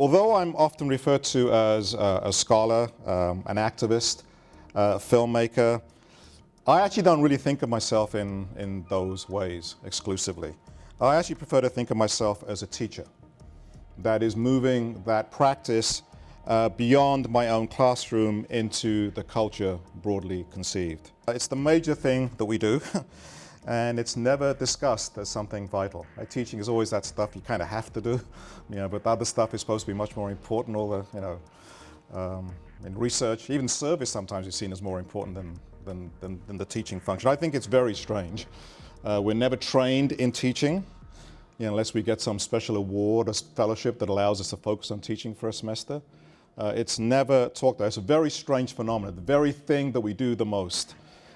Although I'm often referred to as a scholar, an activist, a filmmaker, I actually don't really think of myself in those ways exclusively. I actually prefer to think of myself as a teacher that is moving that practice beyond my own classroom into the culture broadly conceived. It's the major thing that we do. And it's never discussed as something vital. Like, teaching is always that stuff you kind of have to do, but the other stuff is supposed to be much more important. All the, in research, even service sometimes is seen as more important than the teaching function. I think it's very strange. We're never trained in teaching, unless we get some special award or fellowship that allows us to focus on teaching for a semester. It's never talked about. It's a very strange phenomenon. The very thing that we do the most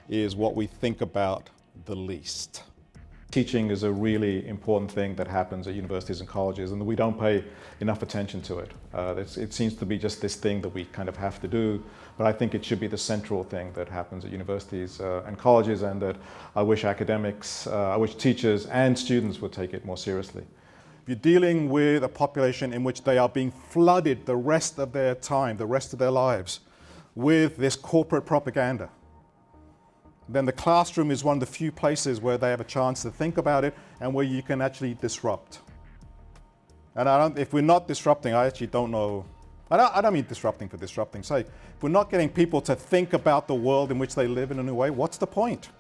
is what we think about the least. Teaching is a really important thing that happens at universities and colleges, and we don't pay enough attention to it. It seems to be just this thing that we kind of have to do, but I think it should be the central thing that happens at universities and colleges, and that I wish academics, I wish teachers and students would take it more seriously. If you're dealing with a population in which they are being flooded the rest of their time, the rest of their lives, with this corporate propaganda, then the classroom is one of the few places where they have a chance to think about it and where you can actually disrupt. And if we're not disrupting, I actually don't know. I don't mean disrupting for disrupting's sake. If we're not getting people to think about the world in which they live in a new way, what's the point?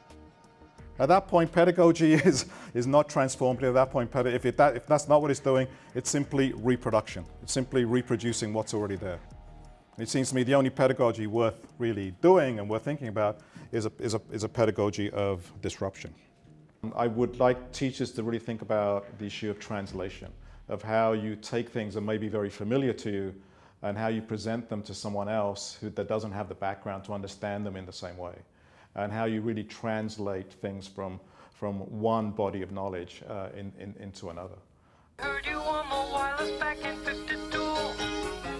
At that point, pedagogy is not transformative. At that point, if that's not what it's doing, it's simply reproduction. It's simply reproducing what's already there. It seems to me the only pedagogy worth really doing and worth thinking about is a pedagogy of disruption. I would like teachers to really think about the issue of translation, of how you take things that may be very familiar to you and how you present them to someone else that doesn't have the background to understand them in the same way, and how you really translate things from one body of knowledge into another. Heard you on the wireless back in 52,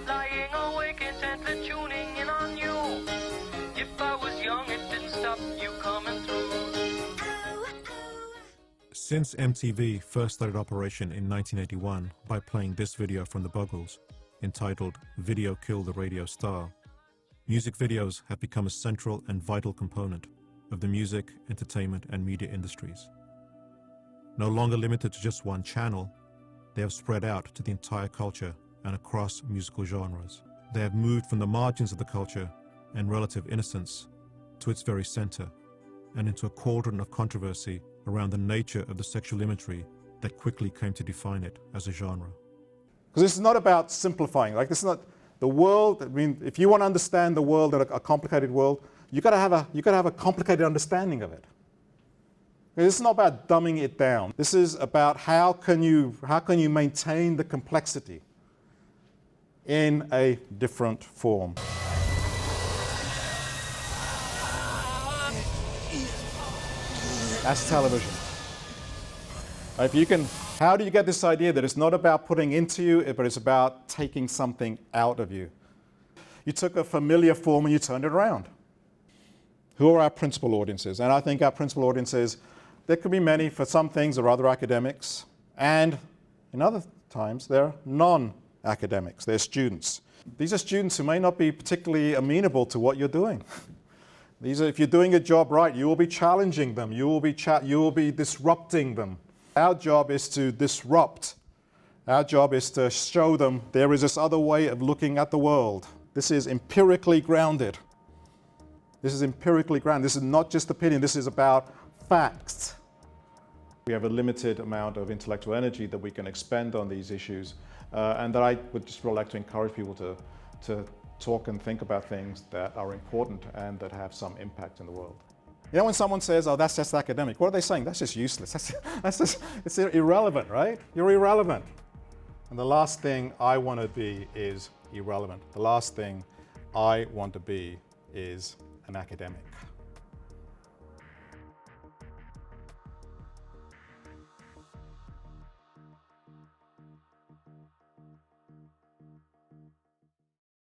lying awake intently tuning in on you. If I was young, it didn't stop you coming through. Since MTV first started operation in 1981 by playing this video from the Buggles, entitled "Video Killed the Radio Star," music videos have become a central and vital component of the music, entertainment, and media industries. No longer limited to just one channel, they have spread out to the entire culture and across musical genres. They have moved from the margins of the culture and relative innocence to its very center, and into a cauldron of controversy around the nature of the sexual imagery that quickly came to define it as a genre. Because this is not about simplifying. Like, this is not the world. I mean, if you want to understand the world, a complicated world, you got to have a complicated understanding of it. This is not about dumbing it down. This is about how can you maintain the complexity in a different form. That's television. How do you get this idea that it's not about putting into you, but it's about taking something out of you? You took a familiar form and you turned it around. Who are our principal audiences? And I think our principal audiences, there could be many. For some things, there are other academics, and in other times, they're non-academics, they're students. These are students who may not be particularly amenable to what you're doing. If you're doing a job right, you will be challenging them, you will be disrupting them. Our job is to disrupt. Our job is to show them there is this other way of looking at the world. This is empirically grounded. This is empirically grounded. This is not just opinion, this is about facts. We have a limited amount of intellectual energy that we can expend on these issues, and that I would just really like to encourage people to talk and think about things that are important and that have some impact in the world. You know, when someone says, "Oh, that's just academic," what are they saying? That's just useless. It's irrelevant, right? You're irrelevant. And the last thing I want to be is irrelevant. The last thing I want to be is an academic.